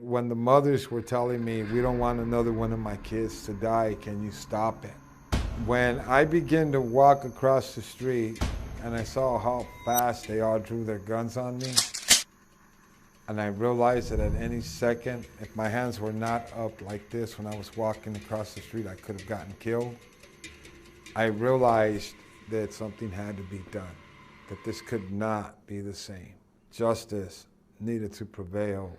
When the mothers were telling me, we don't want another one of my kids to die, can you stop it? When I began to walk across the street and I saw how fast they all drew their guns on me, and I realized that at any second, if my hands were not up like this when I was walking across the street, I could have gotten killed. I realized that something had to be done, that this could not be the same. Justice needed to prevail.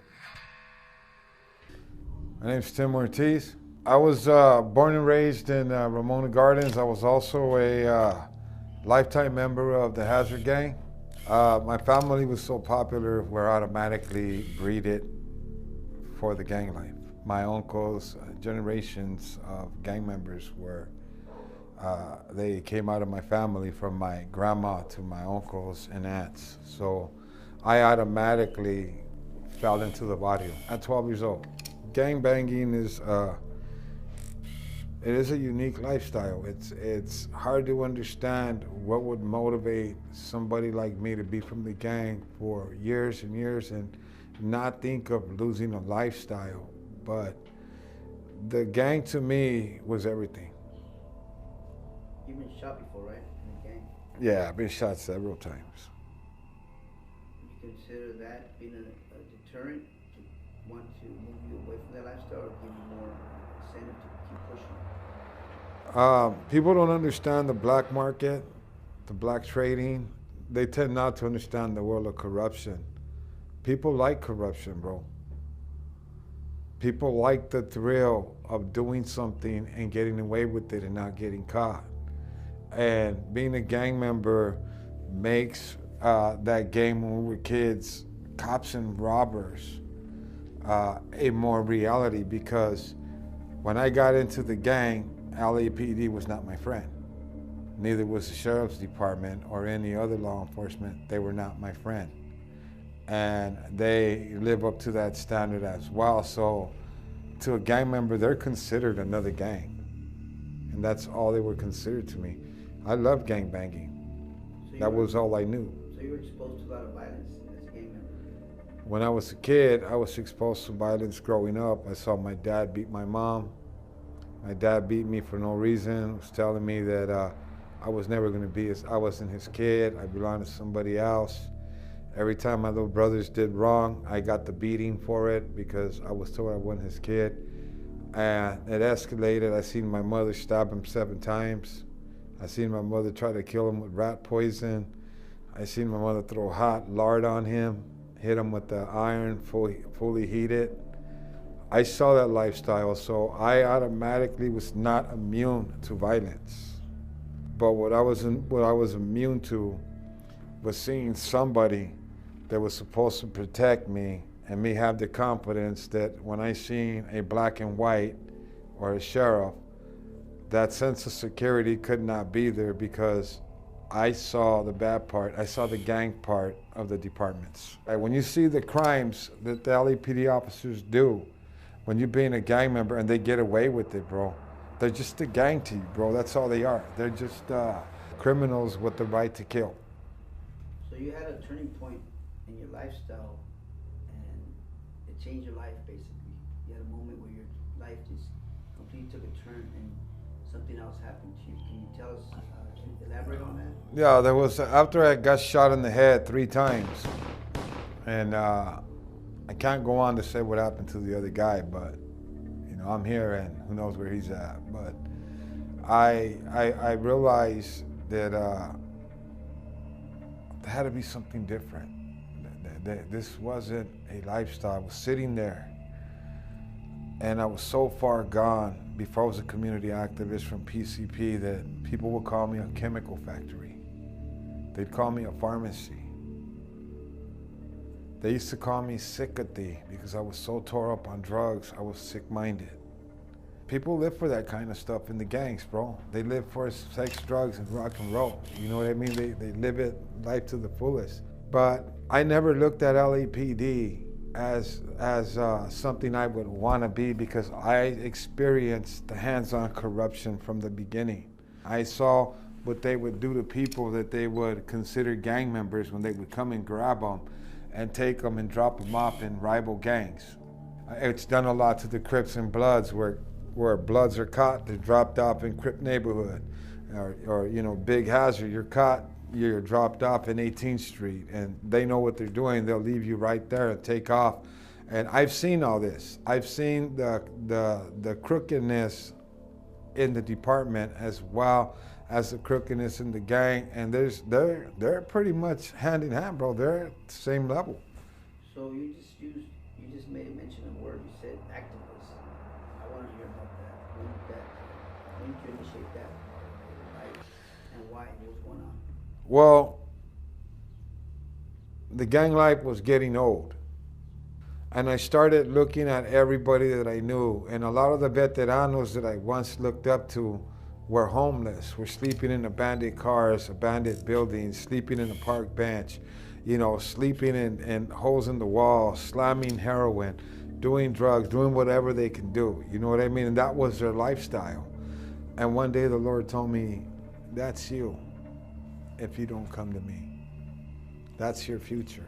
My name's Tim Ortiz. I was born and raised in Ramona Gardens. I was also a lifetime member of the Hazard Gang. My family was so popular, we're automatically breeded for the gang life. My uncles, generations of gang members were, they came out of my family from my grandma to my uncles and aunts. So I automatically fell into the barrio at 12 years old. Gang banging is, it is a unique lifestyle. It's hard to understand what would motivate somebody like me to be from the gang for years and years and not think of losing a lifestyle. But the gang to me was everything. You've been shot before, right? In the gang? Yeah, I've been shot several times. You consider that being a deterrent to want to move you away from that lifestyle or give you more incentive to keep pushing? People don't understand the black market, the black trading. They tend not to understand the world of corruption. People like corruption, bro. People like the thrill of doing something and getting away with it and not getting caught. And being a gang member makes that game when we were kids, cops and robbers, a more reality, because when I got into the gang, LAPD was not my friend. Neither was the sheriff's department or any other law enforcement. They were not my friend. And they live up to that standard as well. So to a gang member, they're considered another gang. And that's all they were considered to me. I love gang banging. That was all I knew. So you were exposed to a lot of violence as a gang member? When I was a kid, I was exposed to violence growing up. I saw my dad beat my mom. My dad beat me for no reason, was telling me that I was never gonna be I wasn't his kid, I belonged to somebody else. Every time my little brothers did wrong, I got the beating for it because I was told I wasn't his kid. And it escalated. I seen my mother stab him 7 times. I seen my mother try to kill him with rat poison. I seen my mother throw hot lard on him, hit him with the iron, fully heated. I saw that lifestyle, so I automatically was not immune to violence. But what I was immune to was seeing somebody that was supposed to protect me and me have the confidence that when I seen a black and white or a sheriff, that sense of security could not be there because I saw the bad part. I saw the gang part of the departments. When you see the crimes that the LAPD officers do, when you're being a gang member and they get away with it, bro, they're just a gang to you, bro. That's all they are. They're just criminals with the right to kill. So you had a turning point in your lifestyle and it changed your life, basically. You had a moment where your life just completely took a turn and something else happened to you. Can you tell us, can you elaborate on that? Yeah, there was, after I got shot in the head 3 times, and I can't go on to say what happened to the other guy, but you know, I'm here and who knows where he's at. But I realized that there had to be something different. That this wasn't a lifestyle. I was sitting there and I was so far gone before I was a community activist from PCP that people would call me a chemical factory. They'd call me a pharmacy. They used to call me sickathy because I was so tore up on drugs, I was sick-minded. People live for that kind of stuff in the gangs, bro. They live for sex, drugs, and rock and roll. You know what I mean? They live it life to the fullest. But I never looked at LAPD as something I would want to be because I experienced the hands-on corruption from the beginning. I saw what they would do to people that they would consider gang members when they would come and grab them and take them and drop them off in rival gangs. It's done a lot to the Crips and Bloods, where Bloods are caught, they're dropped off in Crip neighborhood, or you know, Big Hazard, you're caught, you're dropped off in 18th Street, and they know what they're doing. They'll leave you right there and take off. And I've seen all this. I've seen the crookedness in the department as well as the crookedness in the gang, and they're pretty much hand in hand, bro. They're at the same level. So you just made a mention of a word. You said activist. I want to hear about that. When did you initiate that? Right? And why? What was going on? Well, the gang life was getting old. And I started looking at everybody that I knew. And a lot of the veteranos that I once looked up to were homeless, were sleeping in abandoned cars, abandoned buildings, sleeping in a park bench, you know, sleeping in holes in the wall, slamming heroin, doing drugs, doing whatever they can do. You know what I mean? And that was their lifestyle. And one day the Lord told me, that's you if you don't come to me. That's your future.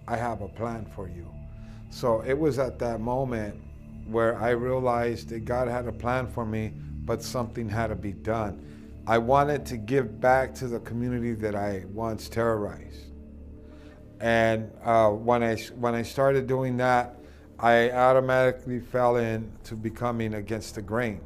I have a plan for you. So it was at that moment where I realized that God had a plan for me, but something had to be done. I wanted to give back to the community that I once terrorized. And when I started doing that, I automatically fell into becoming against the grain.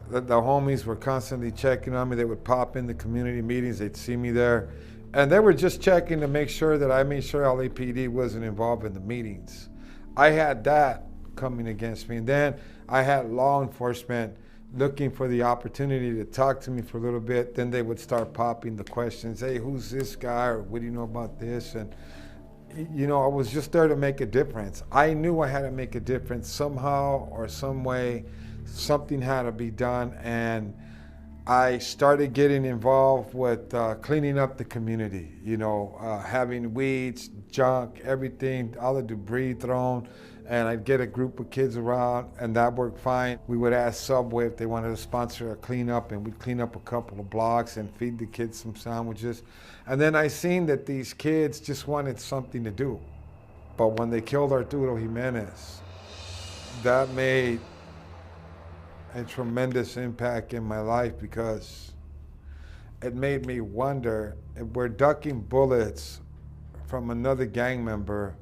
The homies were constantly checking on me. They would pop in the community meetings. They'd see me there. And they were just checking to make sure that I made sure LAPD wasn't involved in the meetings. I had that coming against me. And then I had law enforcement looking for the opportunity to talk to me for a little bit. Then they would start popping the questions. Hey, who's this guy? Or what do you know about this? And, you know, I was just there to make a difference. I knew I had to make a difference somehow or some way. Something had to be done. And I started getting involved with cleaning up the community, you know, having weeds, junk, everything, all the debris thrown, and I'd get a group of kids around, and that worked fine. We would ask Subway if they wanted to sponsor a cleanup, and we'd clean up a couple of blocks and feed the kids some sandwiches. And then I seen that these kids just wanted something to do. But when they killed Artudo Jimenez, that made a tremendous impact in my life, because it made me wonder if we're ducking bullets from another gang member,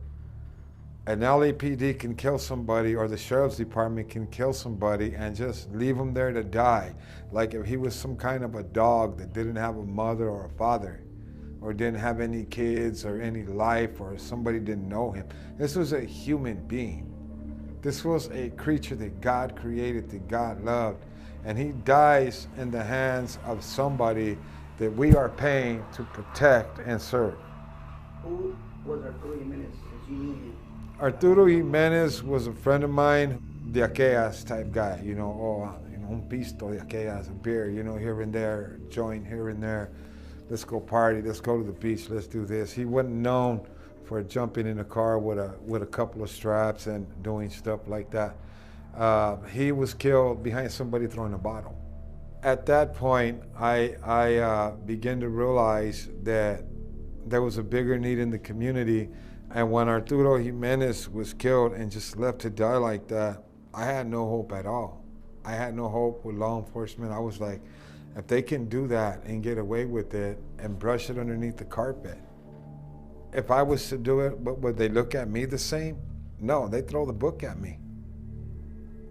and LAPD can kill somebody, or the sheriff's department can kill somebody and just leave them there to die. Like if he was some kind of a dog that didn't have a mother or a father, or didn't have any kids or any life, or somebody didn't know him. This was a human being. This was a creature that God created, that God loved, and he dies in the hands of somebody that we are paying to protect and serve. Who was Artudo Jimenez, since you knew him? Artudo Jimenez was a friend of mine, de aquellas type guy, you know, un pisto de aquellas, a beer, you know, here and there, joint here and there. Let's go party, let's go to the beach, let's do this. He wasn't known for jumping in a car with a couple of straps and doing stuff like that. He was killed behind somebody throwing a bottle. At that point, I began to realize that there was a bigger need in the community. And when Artudo Jimenez was killed and just left to die like that, I had no hope at all. I had no hope with law enforcement. I was like, if they can do that and get away with it and brush it underneath the carpet, if I was to do it, would they look at me the same? No, they'd throw the book at me.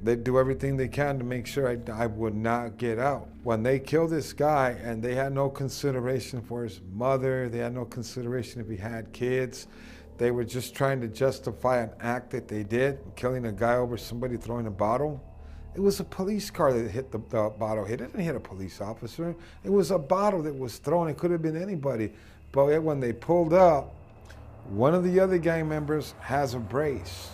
They'd do everything they can to make sure I would not get out. When they killed this guy and they had no consideration for his mother, they had no consideration if he had kids, they were just trying to justify an act that they did, killing a guy over somebody throwing a bottle. It was a police car that hit the bottle. It didn't hit a police officer. It was a bottle that was thrown. It could have been anybody. But when they pulled up, one of the other gang members has a brace.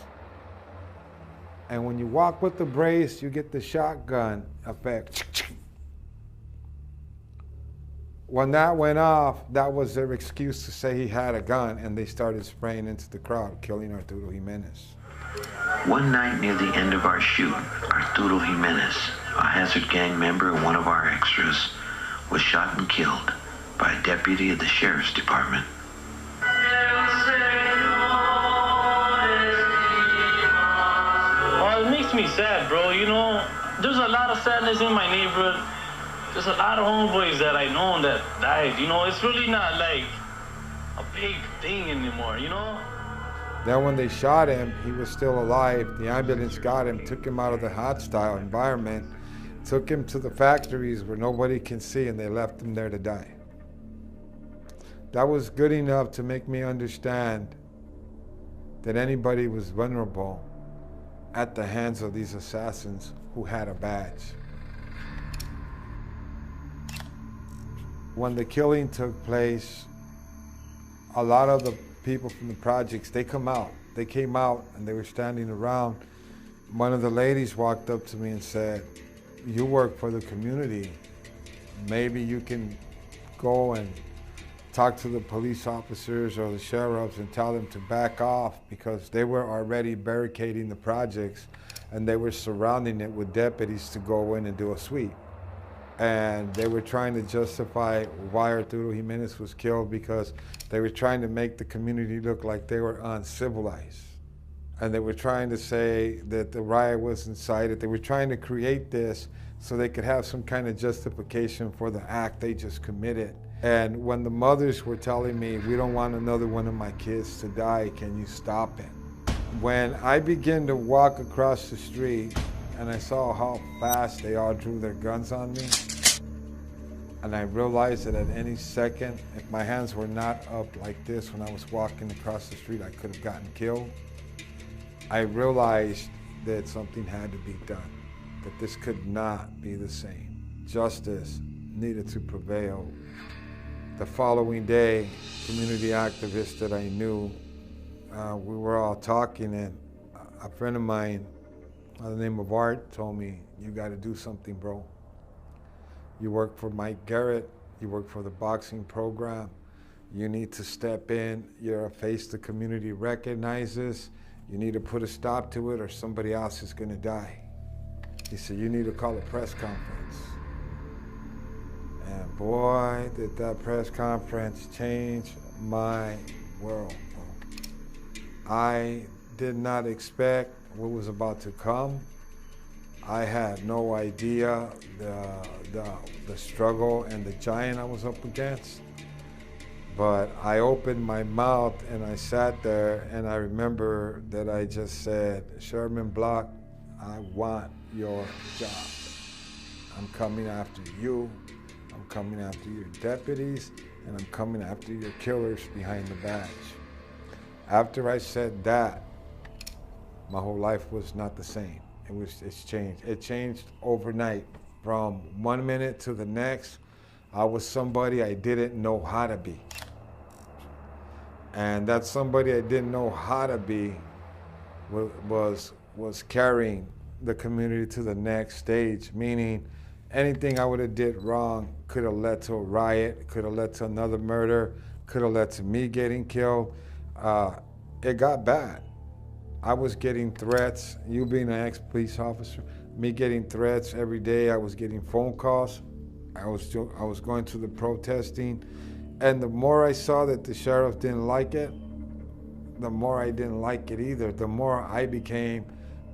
And when you walk with the brace, you get the shotgun effect. When that went off, that was their excuse to say he had a gun, and they started spraying into the crowd, killing Artudo Jimenez. One night near the end of our shoot, Artudo Jimenez, a Hazard gang member and one of our extras, was shot and killed by a deputy of the sheriff's department. makes me sad, bro. You know, there's a lot of sadness in my neighborhood. There's a lot of homeboys that I know that died. You know, it's really not like a big thing anymore, you know? Then when they shot him, he was still alive. The ambulance got him, took him out of the hostile environment, took him to the factories where nobody can see, and they left him there to die. That was good enough to make me understand that anybody was vulnerable at the hands of these assassins who had a badge. When the killing took place, a lot of the people from the projects, they came out and they were standing around. One of the ladies walked up to me and said, "You work for the community. Maybe you can go and talk to the police officers or the sheriffs and tell them to back off," because they were already barricading the projects and they were surrounding it with deputies to go in and do a sweep. And they were trying to justify why Artudo Jimenez was killed because they were trying to make the community look like they were uncivilized. And they were trying to say that the riot was incited. They were trying to create this so they could have some kind of justification for the act they just committed. And when the mothers were telling me, "We don't want another one of my kids to die, can you stop it?" When I began to walk across the street and I saw how fast they all drew their guns on me, and I realized that at any second, if my hands were not up like this when I was walking across the street, I could have gotten killed. I realized that something had to be done, that this could not be the same. Justice needed to prevail. The following day, community activists that I knew, we were all talking, and a friend of mine by the name of Art told me, "You got to do something, bro. You work for Mike Garrett, you work for the boxing program, you need to step in, you're a face the community recognizes, you need to put a stop to it or somebody else is gonna die." He said, "You need to call a press conference." And boy, did that press conference change my world, bro. I did not expect what was about to come. I had no idea the struggle and the giant I was up against. But I opened my mouth and I sat there and I remember that I just said, "Sherman Block, I want your job. I'm coming after you. I'm coming after your deputies, and I'm coming after your killers behind the badge." After I said that, my whole life was not the same. It's changed. It changed overnight. From one minute to the next, I was somebody I didn't know how to be. And that somebody I didn't know how to be was carrying the community to the next stage, meaning anything I would have did wrong could have led to a riot, could have led to another murder, could have led to me getting killed. It got bad. I was getting threats, you being an ex-police officer, me getting threats every day. I was getting phone calls. I was going to the protesting. And the more I saw that the sheriff didn't like it, the more I didn't like it either. The more I became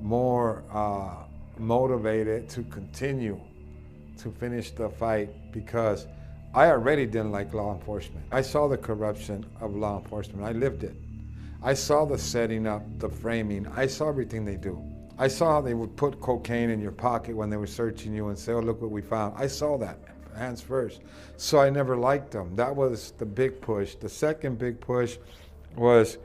more motivated to continue to finish the fight, because I already didn't like law enforcement. I saw the corruption of law enforcement. I lived it. I saw the setting up, the framing. I saw everything they do. I saw how they would put cocaine in your pocket when they were searching you and say, "Oh, look what we found." I saw that, hands first. So I never liked them. That was the big push. The second big push was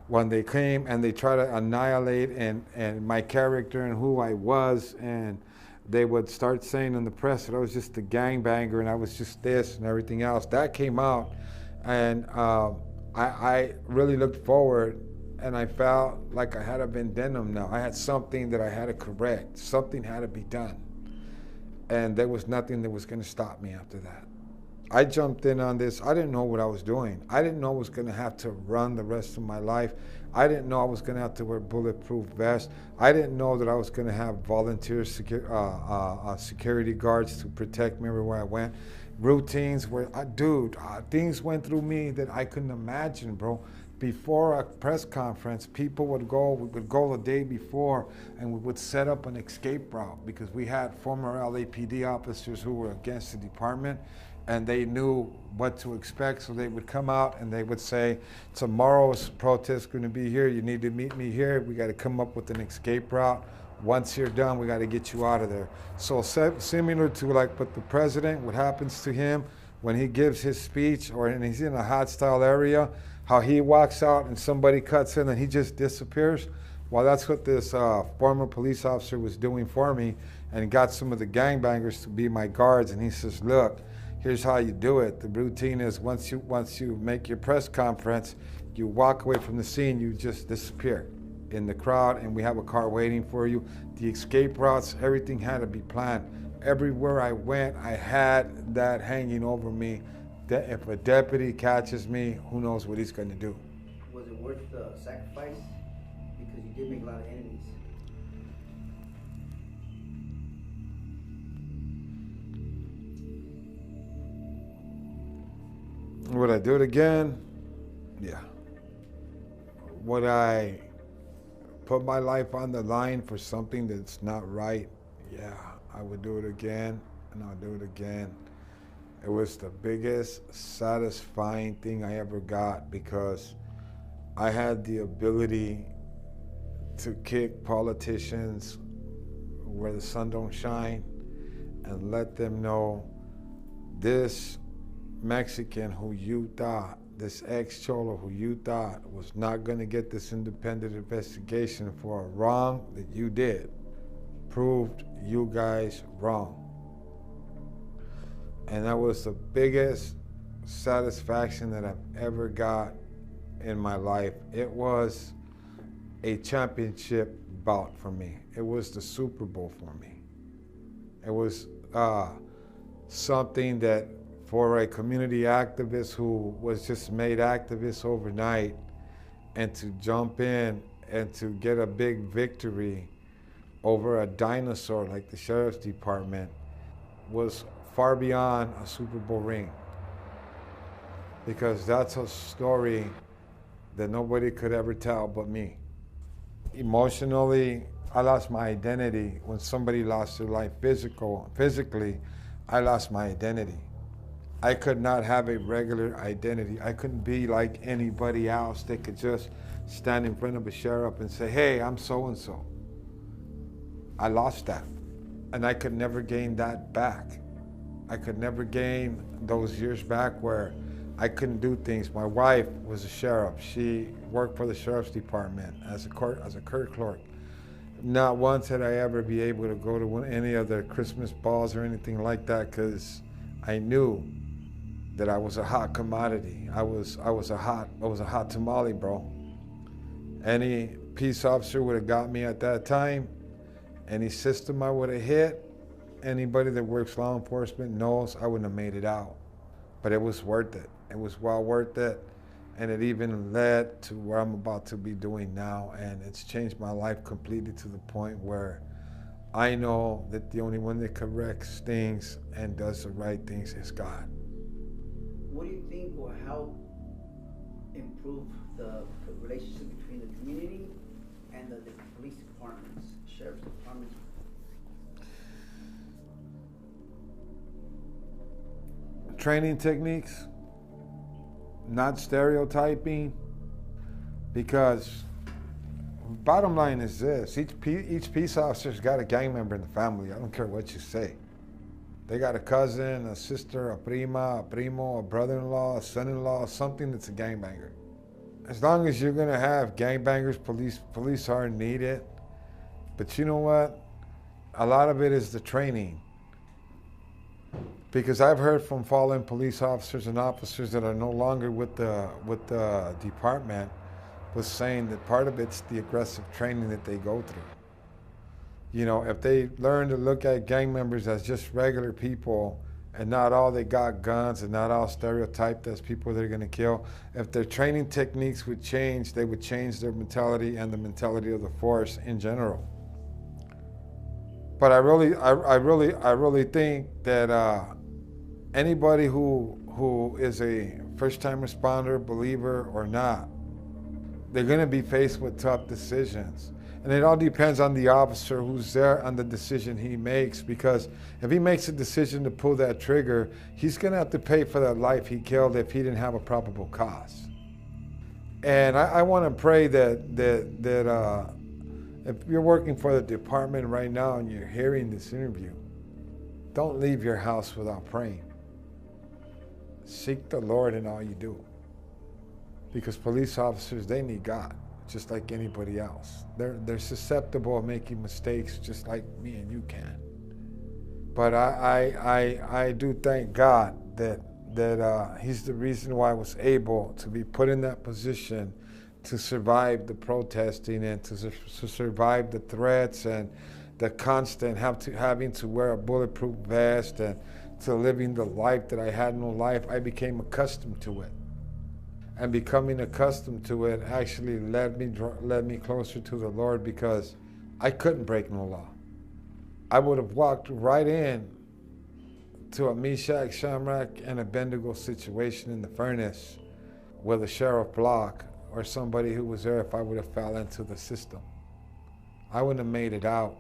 when they came and they tried to annihilate and my character and who I was, and they would start saying in the press that I was just a gangbanger and I was just this and everything else. That came out, and I really looked forward, and I felt like I had a vendetta now. I had something that I had to correct. Something had to be done. And there was nothing that was going to stop me after that. I jumped in on this. I didn't know what I was doing. I didn't know I was going to have to run the rest of my life. I didn't know I was going to have to wear bulletproof vests. I didn't know that I was going to have volunteer security guards to protect me everywhere I went. Routines where, things went through me that I couldn't imagine, bro. before a press conference, people would go the day before, and we would set up an escape route, because we had former LAPD officers who were against the department, and they knew what to expect. So they would come out and they would say, tomorrow's protest going to be here. You need to meet me here. We got to come up with an escape route. Once you're done, we got to get you out of there. So similar to like what the president, what happens to him when he gives his speech or and he's in a hostile area, how he walks out and somebody cuts in and he just disappears. Well, that's what this former police officer was doing for me, and got some of the gangbangers to be my guards. And he says, look, here's how you do it. The routine is once you make your press conference, you walk away from the scene, you just disappear in the crowd, and we have a car waiting for you. The escape routes, everything had to be planned. Everywhere I went, I had that hanging over me, that if a deputy catches me, who knows what he's gonna do. Was it worth the sacrifice? Because you did make a lot of enemies. Would I do it again? Yeah. Would I put my life on the line for something that's not right? Yeah, I would do it again, and I'll do it again. It was the biggest satisfying thing I ever got, because I had the ability to kick politicians where the sun don't shine and let them know this Mexican who you thought, this ex-Cholo who you thought was not gonna get this independent investigation for a wrong that you did, proved you guys wrong. And that was the biggest satisfaction that I've ever got in my life. It was a championship bout for me. It was the Super Bowl for me. It was something that for a community activist who was just made activist overnight, and to jump in and to get a big victory over a dinosaur like the Sheriff's Department was far beyond a Super Bowl ring. Because that's a story that nobody could ever tell but me. Emotionally, I lost my identity. When somebody lost their life physically, I lost my identity. I could not have a regular identity. I couldn't be like anybody else that could just stand in front of a sheriff and say, hey, I'm so-and-so. I lost that. And I could never gain that back. I could never gain those years back where I couldn't do things. My wife was a sheriff. She worked for the Sheriff's Department as a court clerk. Not once had I ever be able to go to any of the Christmas balls or anything like that, because I knew that I was a hot commodity. I was a hot tamale, bro. Any peace officer would have got me at that time. Any system I would have hit, anybody that works law enforcement knows I wouldn't have made it out. But it was worth it. It was well worth it. And it even led to where I'm about to be doing now. And it's changed my life completely to the point where I know that the only one that corrects things and does the right things is God. What do you think will help improve the relationship between the community and the police departments, sheriff's departments? Training techniques, not stereotyping, because bottom line is this: each peace officer's got a gang member in the family. I don't care what you say. They got a cousin, a sister, a prima, a primo, a brother-in-law, a son-in-law, something that's a gangbanger. As long as you're gonna have gangbangers, police are needed. But you know what? A lot of it is the training. Because I've heard from fallen police officers and officers that are no longer with the department was saying that part of it's the aggressive training that they go through. You know, if they learn to look at gang members as just regular people and not all they got guns and not all stereotyped as people they're gonna kill, if their training techniques would change, they would change their mentality and the mentality of the force in general. But I really think that anybody who is a first-time responder, believer or not, they're going to be faced with tough decisions. And it all depends on the officer who's there on the decision he makes, because if he makes a decision to pull that trigger, he's going to have to pay for that life he killed if he didn't have a probable cause. And I want to pray that if you're working for the department right now and you're hearing this interview, don't leave your house without praying. Seek the Lord in all you do. Because police officers, they need God, just like anybody else. They're susceptible of making mistakes just like me and you can. But I do thank God that He's the reason why I was able to be put in that position to survive the protesting and to survive the threats and the constant having to wear a bulletproof vest and to living the life that I had no life. I became accustomed to it. And becoming accustomed to it actually led me closer to the Lord, because I couldn't break no law. I would have walked right in to a Meshach, Shamrock, and Abednego situation in the furnace with a Sheriff Block or somebody who was there if I would have fell into the system. I wouldn't have made it out.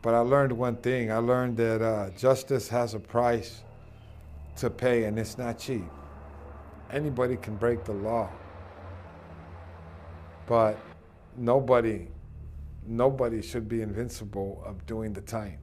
But I learned one thing. I learned that justice has a price to pay, and it's not cheap. Anybody can break the law, but nobody should be invincible of doing the time.